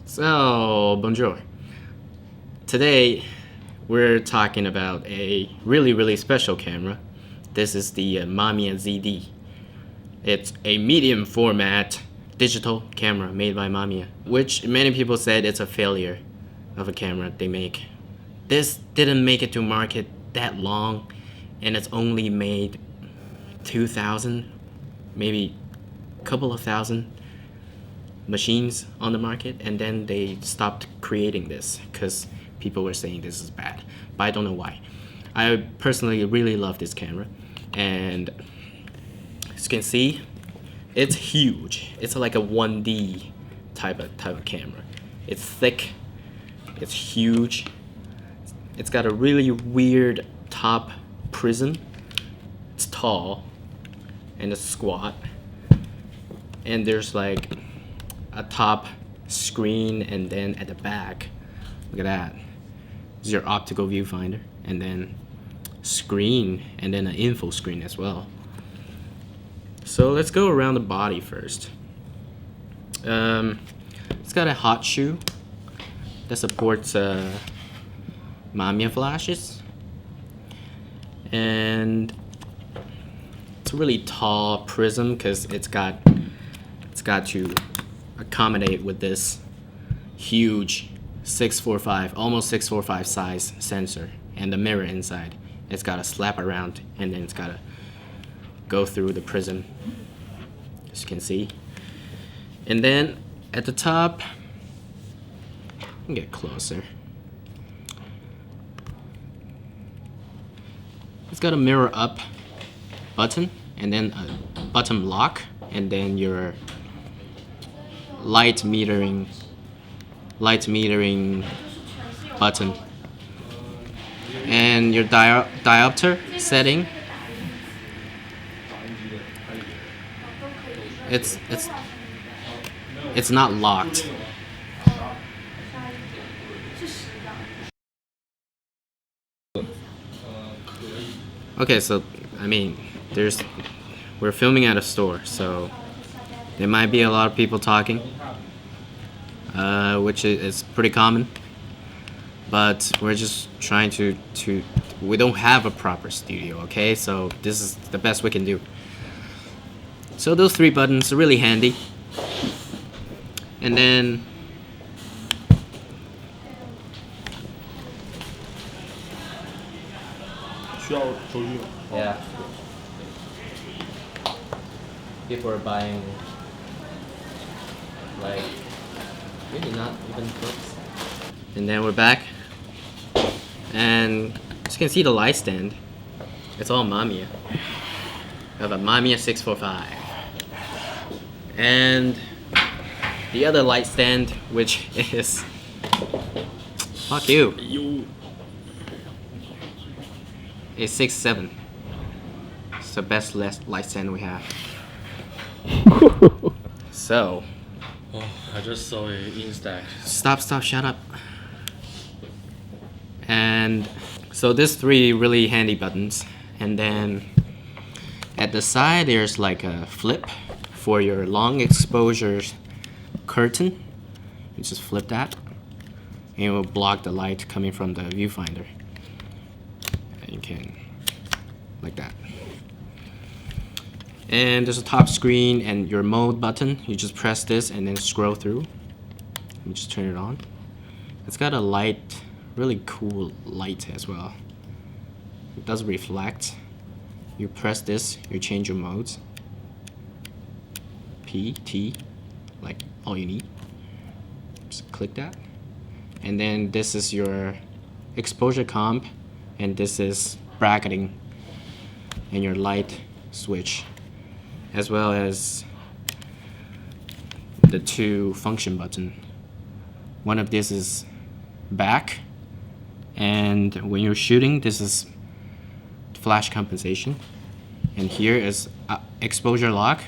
So, bonjour. Today, we're talking about a really special camera. This is the Mamiya ZD. It's a medium format digital camera made by Mamiya, which many people said it's a failure of a camera they make. This didn't make it to market that long, and it's only made 2,000, maybe a couple of thousand machines on the market, and then they stopped creating this because people were saying this is bad, but I don't know why. I personally really love this camera, and as you can see, it's huge. It's like a 1D type of camera. It's thick, it's huge, it's got a really weird top prism, it's tall, and it's squat, and there's like a top screen, and then at the back, look at that, is your optical viewfinder, and then screen, and then an info screen as well. So let's go around the body first. It's got a hot shoe that supports mamiya flashes, and it's a really tall prism because it's got to accommodate with this huge 645, almost 645 size sensor, and the mirror inside. It's got to slap around, and then it's got to go through the prism, as you can see. And then at the top, I can get closer. It's got a mirror up button, and then a button lock, and then your light metering button, and your diopter setting. It's not locked. Okay, so I mean, we're filming at a store, so there might be a lot of people talking, which is pretty common. But we're just trying to we don't have a proper studio, okay? So this is the best we can do. So those three buttons are really handy. And then yeah, people are buying like maybe not even books. And then we're back, and as you can see, the light stand, it's all Mamiya. I have a Mamiya 645, and the other light stand, which is fuck you, is 6.7. It's the best light stand we have. So Oh, I just saw it in stack. stop, shut up. And so there's three really handy buttons, and then at the side there's like a flip for your long exposure curtain. You just flip that, and it will block the light coming from the viewfinder. And you can, like that. And there's a top screen and your mode button. You just press this and then scroll through. You just turn it on. It's got a light, really cool light as well. It does reflect. You press this, you change your modes. P, T, like all you need. Just click that. And then this is your exposure comp, and this is bracketing and your light switch, as well as the two function button. One of this is back, and when you're shooting, this is flash compensation, and here is exposure lock,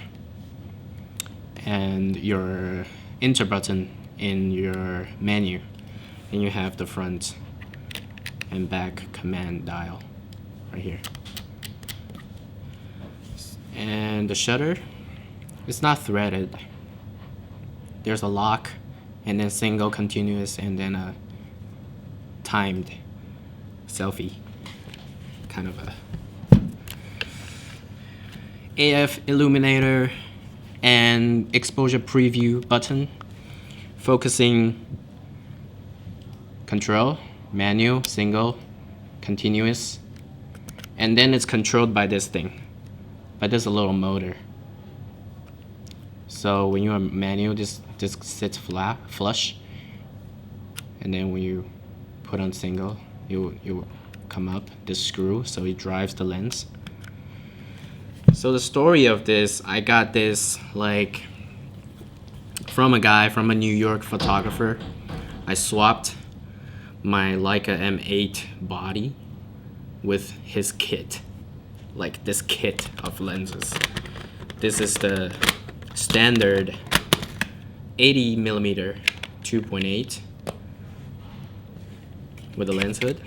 and your enter button in your menu, and you have the front and back command dial right here. And the shutter, it's not threaded. There's a lock and then single, continuous, and then a timed selfie, kind of a AF illuminator and exposure preview button, focusing control, manual, single, continuous, and then it's controlled by this thing, by this little motor. So when you're manual, this sits flush, and then when you put on single, you come up this screw, so it drives the lens. So the story of this, I got this like from a New York photographer. I swapped my Leica M8 body with his kit, like this kit of lenses. This is the standard 80mm 2.8 with a lens hood,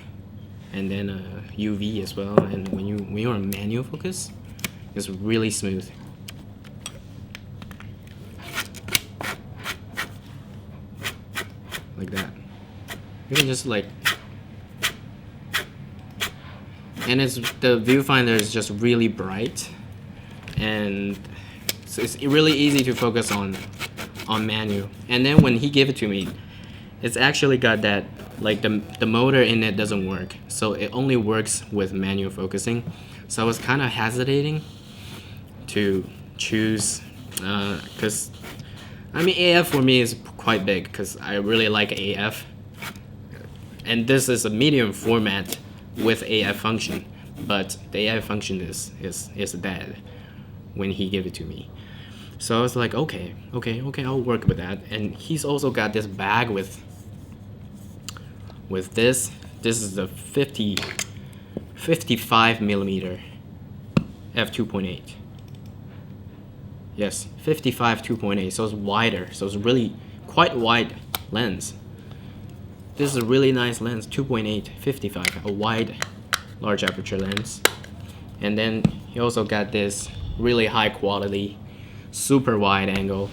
and then a UV as well. And when you're on manual focus, it's really smooth. Like that. You can just like, and the viewfinder is just really bright, and so it's really easy to focus on manual. And then when he gave it to me, it's actually got that, like the motor in it doesn't work, so it only works with manual focusing. So I was kind of hesitating to choose, because I mean AF for me is quite big because I really like AF, and this is a medium format with AF function, but the AF function is dead when he gave it to me. So I was like, okay, I'll work with that. And he's also got this bag with this. This is the 55mm f2.8. Yes, 55 2.8. So it's wider. So it's really quite wide lens. This is a really nice lens, 2.8 55, a wide, large aperture lens. And then he also got this really high quality, super wide angle.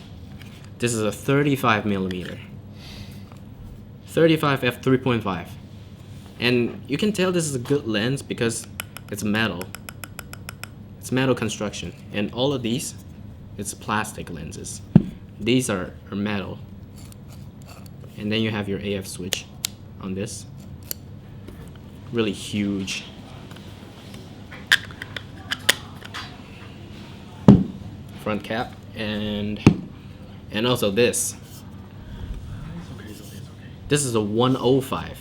This is a 35mm, 35 f3.5, and you can tell this is a good lens because it's metal. It's metal construction, and all of these, it's plastic lenses. These are metal. And then you have your AF switch on this. Really huge. Front cap, and also this. It's okay. This is a 105.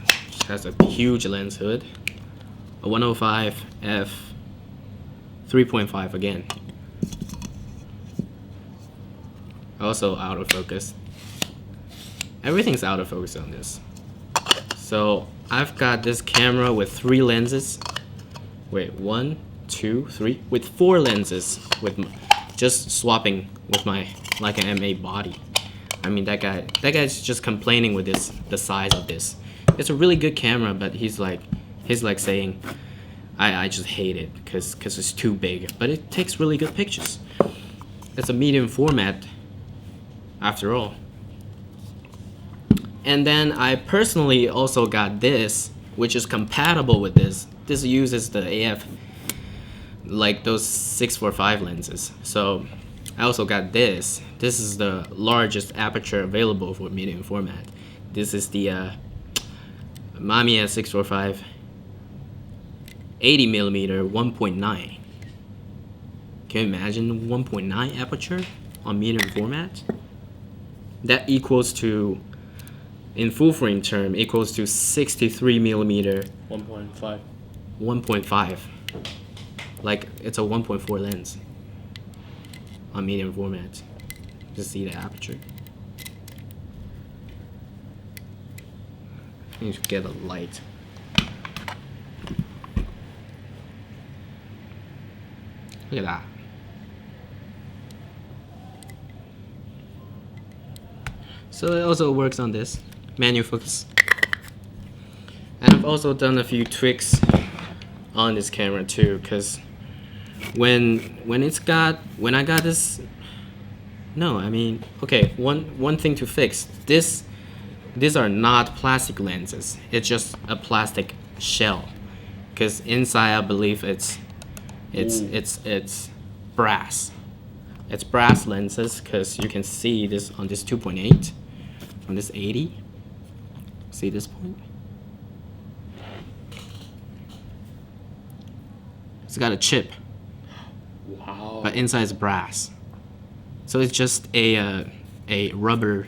It has a huge lens hood. A 105 f 3.5 again. Also out of focus. Everything's out of focus on this. So I've got this camera with 3 lenses. Wait, 1, 2, 3, with 4 lenses, with just swapping with my Leica M8 body. I mean, that guy's just complaining with the size of this. It's a really good camera, but he's like saying, I just hate it because it's too big, but it takes really good pictures. It's a medium format after all. And then I personally also got this, which is compatible with this. This uses the AF, like those 645 lenses. So I also got this. This is the largest aperture available for medium format. This is the mamiya 645 80mm 1.9. Can you imagine 1.9 aperture on medium format? That equals to, in full frame term, equals to 63mm 1.5. 1.5. Like it's a 1.4 lens on medium format. Just see the aperture. I need to get a light. Look at that. So it also works on this manual focus. And I've also done a few tweaks on this camera too, because when I got this No, I mean, okay. One thing to fix. These are not plastic lenses. It's just a plastic shell. Because inside, I believe it's brass. It's brass lenses. Because you can see this on this 2.8, on this 80. See this point? It's got a chip, Wow. but inside is brass. So it's just a rubber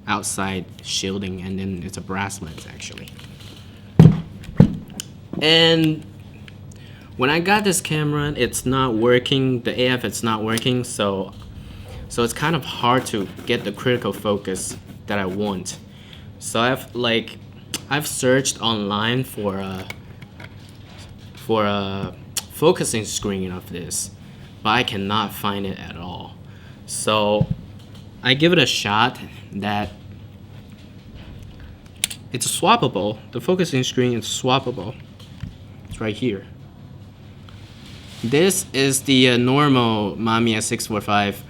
outside shielding, and then it's a brass lens actually. And when I got this camera, it's not working. The AF it's not working, so it's kind of hard to get the critical focus that I want. So I've searched online for a focusing screen of this, but I cannot find it at all. So I give it a shot that it's swappable. The focusing screen is swappable. It's right here. This is the normal Mamiya 645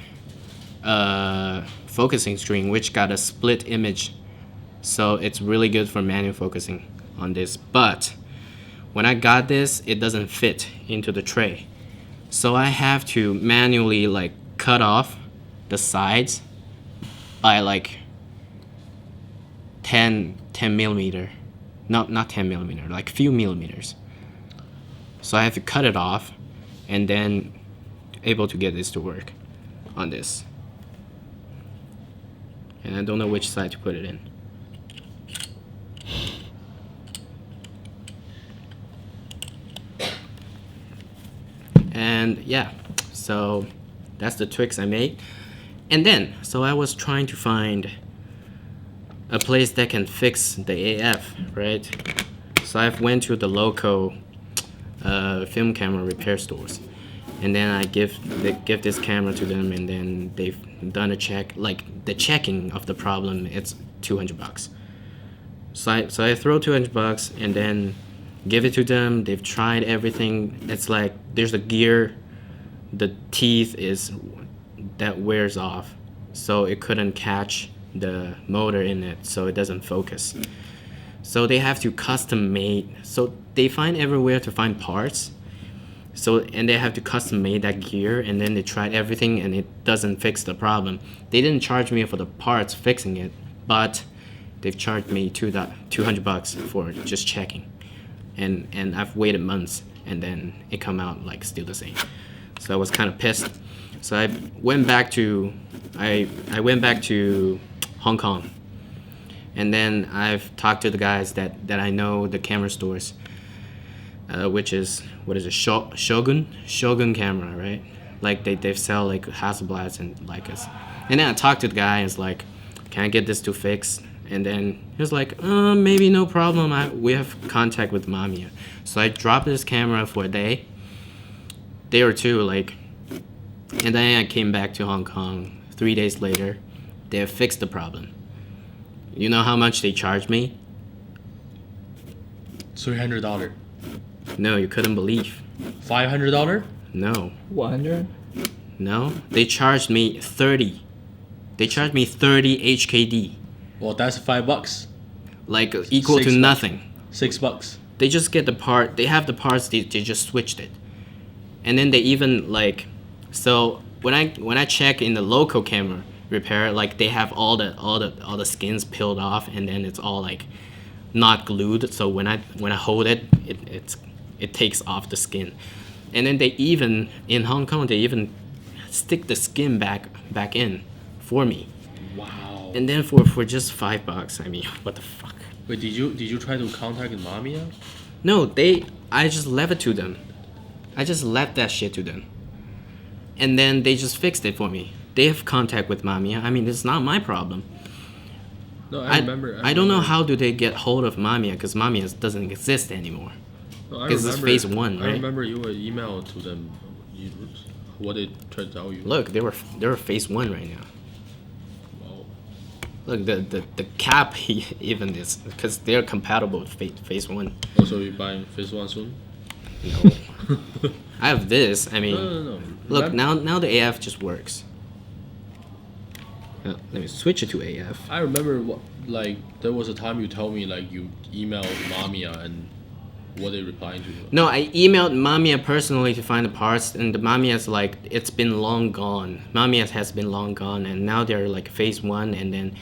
focusing screen, which got a split image. So it's really good for manual focusing on this. But when I got this, it doesn't fit into the tray. So I have to manually like cut off the sides by like 10 millimeter. Not 10 millimeter, like few millimeters. So I have to cut it off and then able to get this to work on this. And I don't know which side to put it in. And yeah, so that's the tricks I made. And then, so I was trying to find a place that can fix the AF, right? So I went to the local film camera repair stores, and then I give this camera to them, and then they've done a check. Like the checking of the problem, it's $200. So I throw $200 and then give it to them. They've tried everything. It's like there's a gear, the teeth is that wears off, so it couldn't catch the motor in it, so it doesn't focus. So they have to custom made. So they find everywhere to find parts. So and they have to custom made that gear, and then they tried everything and it doesn't fix the problem. They didn't charge me for the parts fixing it, but they've charged me $200 for just checking. And I've waited months, and then it come out like still the same. So I was kind of pissed. So I went back to Hong Kong, and then I've talked to the guys that I know, the camera stores, which is what is it, Shogun camera, right? Like they sell like Hasselblads and Leicas. And then I talked to the guy and was like, can I get this to fix? And then he was like, maybe no problem. We have contact with Mamiya. So I dropped this camera for a day or two, like, and then I came back to Hong Kong 3 days later. They have fixed the problem. You know how much they charged me? $300. No, you couldn't believe. $500? No. 100? No, they charged me 30. They charged me 30 HKD. Well, that's $5. Like equal to $6. nothing. $6. They just get the part. They have the parts. They just switched it, and then they even like. So when I check in the local camera repair, like they have all the skins peeled off, and then it's all like not glued. So when I hold it, it takes off the skin, and then they even in Hong Kong they even stick the skin back in for me. Wow. And then for just $5, I mean, what the fuck? Wait, did you try to contact Mamiya? No, I just left it to them. I just left that shit to them. And then they just fixed it for me. They have contact with Mamiya. I mean, it's not my problem. No, I remember. I don't know how do they get hold of Mamiya, because Mamiya doesn't exist anymore. No, I Because it's phase 1, right? I remember you would email to them. What they tried to tell you. Look, they were phase 1 right now. Wow. Look, the cap even is, because they're compatible with phase 1. Also, you buying phase 1 soon? No. I have this. I mean, No. look, now the AF just works. Let me switch it to AF. I remember there was a time you told me like you emailed Mamiya and what they replying to you. No, I emailed Mamiya personally to find the parts, and the Mamiya's like, it's been long gone. Mamiya has been long gone, and now they're like phase 1, and then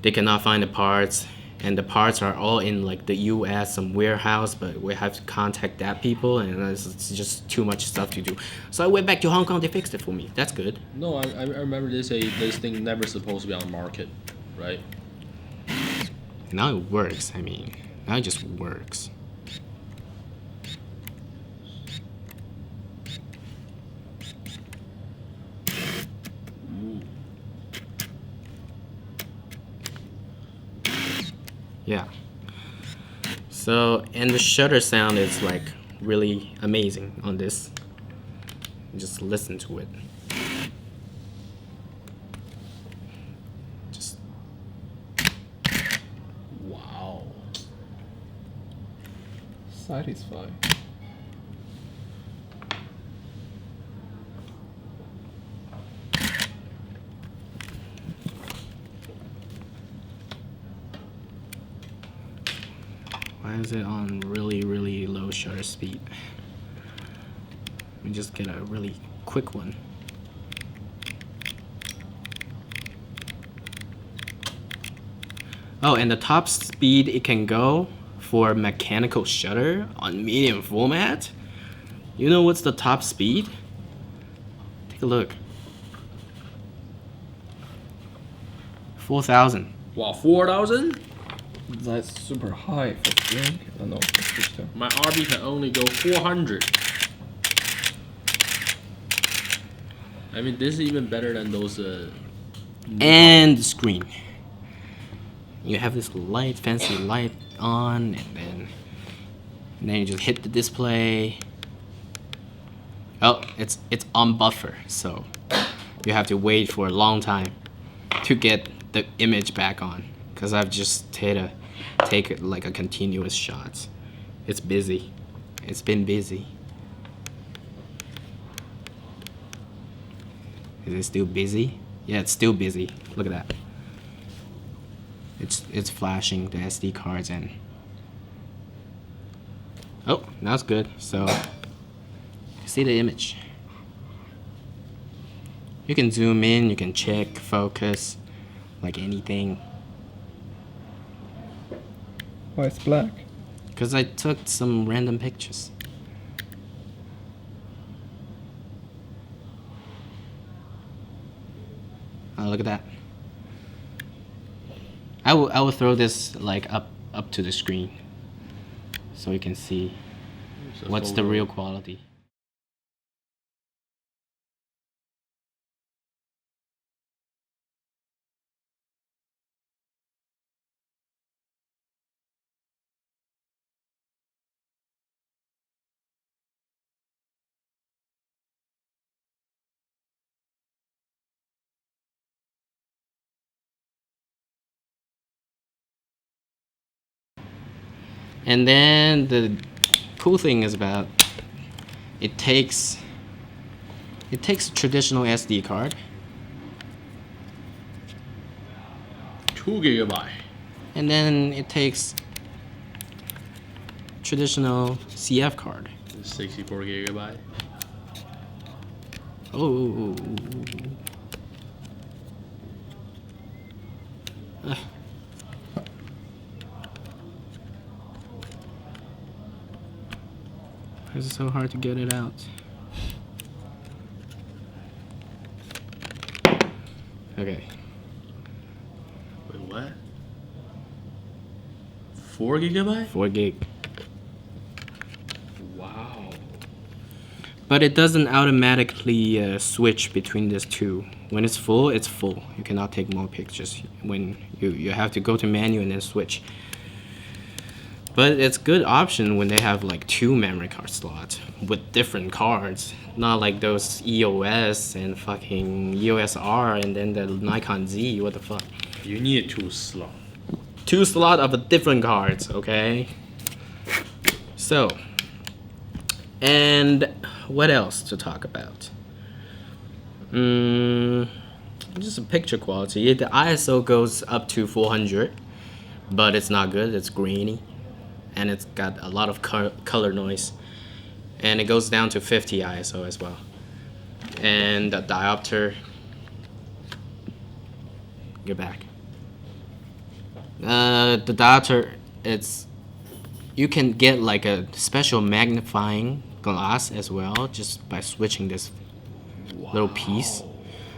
they cannot find the parts, and the parts are all in like the US, some warehouse, but we have to contact that people, and it's just too much stuff to do. So I went back to Hong Kong, they fixed it for me. That's good. No, I remember they say this thing never supposed to be on the market, right? Now it works. I mean, now it just works. Yeah. So, and the shutter sound is like really amazing on this. Just listen to it. Just Wow. Satisfying. why is it on really, really low shutter speed? Let me just get a really quick one. Oh, and the top speed it can go for mechanical shutter on medium format. You know what's the top speed? Take a look. 4,000. Wow, 4,000? That's super high for film. I don't know. Let's switch to. My RB can only go 400. I mean, this is even better than those. And the screen. You have this light, fancy light on, and then you just hit the display. Oh, it's on buffer, so you have to wait for a long time to get the image back on. Cause I've just take like a continuous shot. It's busy. It's been busy. Is it still busy? Yeah, it's still busy. Look at that. It's flashing the SD cards and oh, now it's good. So you see the image. You can zoom in, you can check, focus, like anything. Why it's black? Because I took some random pictures. Oh, look at that. I will throw this like up to the screen so you can see what's the real quality. And then the cool thing is about it takes a traditional SD card, 2 GB. and then it takes traditional CF card. 64 GB. Oh. Ugh. Why is it so hard to get it out? Okay. Wait, what? 4 GB? 4 gig. Wow. But it doesn't automatically switch between these two. When it's full, it's full. You cannot take more pictures. When you have to go to menu and then switch. But it's good option when they have like 2 memory card slots with different cards. Not like those EOS and fucking EOS R and then the Nikon Z. What the fuck? You need 2 slots. 2 slots of different cards, okay? So, and what else to talk about? just a picture quality. The ISO goes up to 400, but it's not good. It's grainy, and it's got a lot of color noise. And it goes down to 50 ISO as well. And the diopter, get back. The diopter, you can get like a special magnifying glass as well, just by switching this little piece.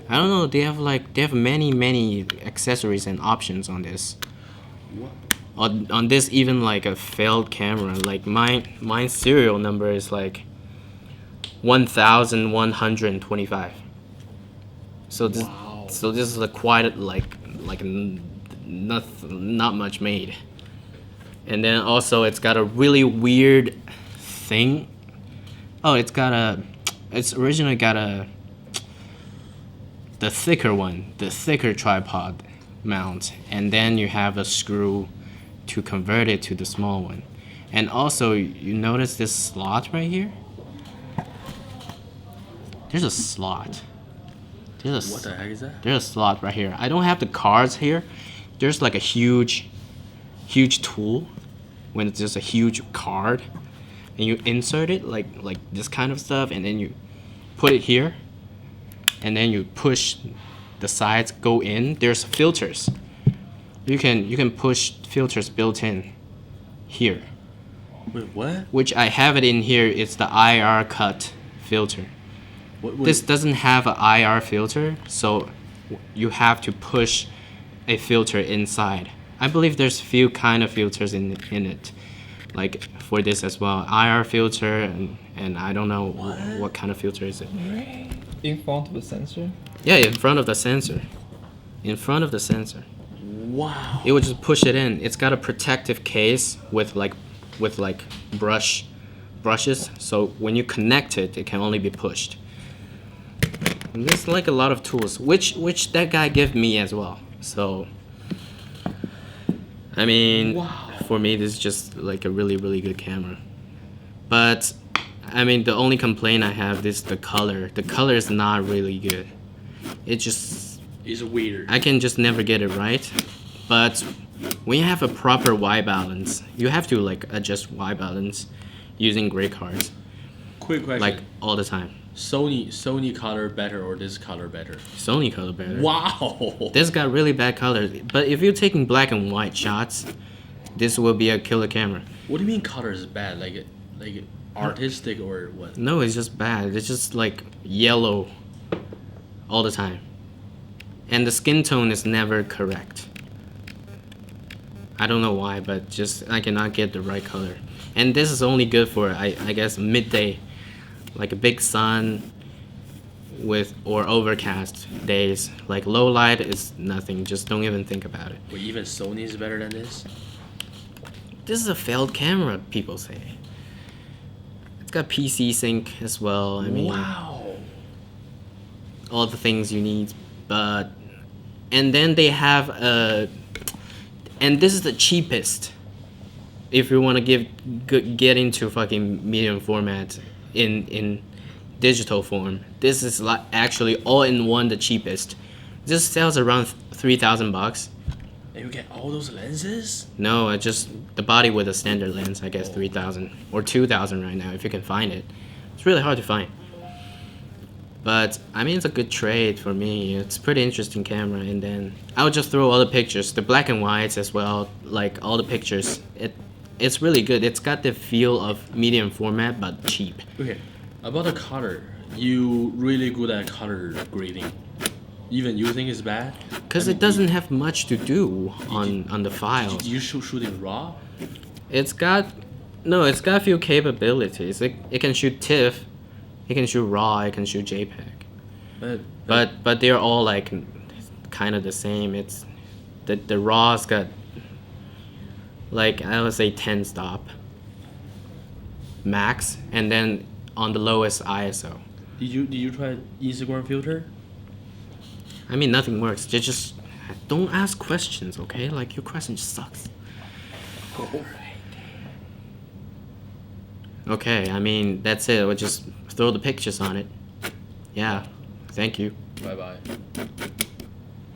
I don't know. They have many accessories and options on this. On this, even like a failed camera. Like mine's serial number is like 1125. So this is a quite not much made. And then also it's got a really weird thing. Oh, it's originally got the thicker tripod mount, and then you have a screw to convert it to the small one. And also, you notice this slot right here? There's a slot. What the heck is that? There's a slot right here. I don't have the cards here. There's like a huge tool when it's just a huge card, and you insert it like this kind of stuff, and then you put it here, and then you push the sides go in. There's filters. You can push filters built in here. Wait, what? Which I have it in here. It's the IR cut filter. This doesn't have an IR filter, so you have to push a filter inside. I believe there's few kind of filters in it, like for this as well. IR filter and I don't know what kind of filter is it. In front of the sensor? Yeah, in front of the sensor. In front of the sensor. Wow. It would just push it in. It's got a protective case with brushes, so when you connect it, it can only be pushed. And there's like a lot of tools, which that guy gave me as well. So, I mean, for me, this is just like a really good camera. But, I mean, the only complaint I have is the color. The color is not really good. It's weird. I can just never get it right. But when you have a proper white balance, you have to like adjust white balance using gray cards. Quick question. Like all the time. Sony color better or this color better? Sony color better. Wow. This got really bad colors. But if you're taking black and white shots, this will be a killer camera. What do you mean color is bad? Like artistic or what? No, it's just bad. It's just like yellow all the time. And the skin tone is never correct. I don't know why, but just I cannot get the right color. And this is only good for I guess midday, like a big sun or overcast days. Like low light is nothing. Just don't even think about it. Wait, even Sony is better than this? This is a failed camera, people say. It's got PC sync as well. I mean, wow. All the things you need, but and then they have and this is the cheapest. If you want to get into fucking medium format in digital form, this is like actually all in one the cheapest. This sells around $3,000. And you get all those lenses? No, just the body with a standard lens. I guess 3,000 or 2,000 right now if you can find it. It's really hard to find. But I mean, it's a good trade for me. It's a pretty interesting camera, and then I'll just throw all the pictures, the black and whites as well, like all the pictures. It's really good. It's got the feel of medium format, but cheap. Okay, about the color, you really good at color grading. Even you think it's bad? Because it doesn't have much to do on the files. You shoot it raw? It's got a few capabilities. It can shoot TIFF, it can shoot RAW, it can shoot JPEG. But they're all like kind of the same. It's the RAW's got like I would say 10 stop max, and then on the lowest ISO. Did you try Instagram filter? I mean, nothing works. Just don't ask questions, okay? Like your question just sucks. Okay, I mean that's it. We'll just throw the pictures on it. Yeah. Thank you. Bye bye.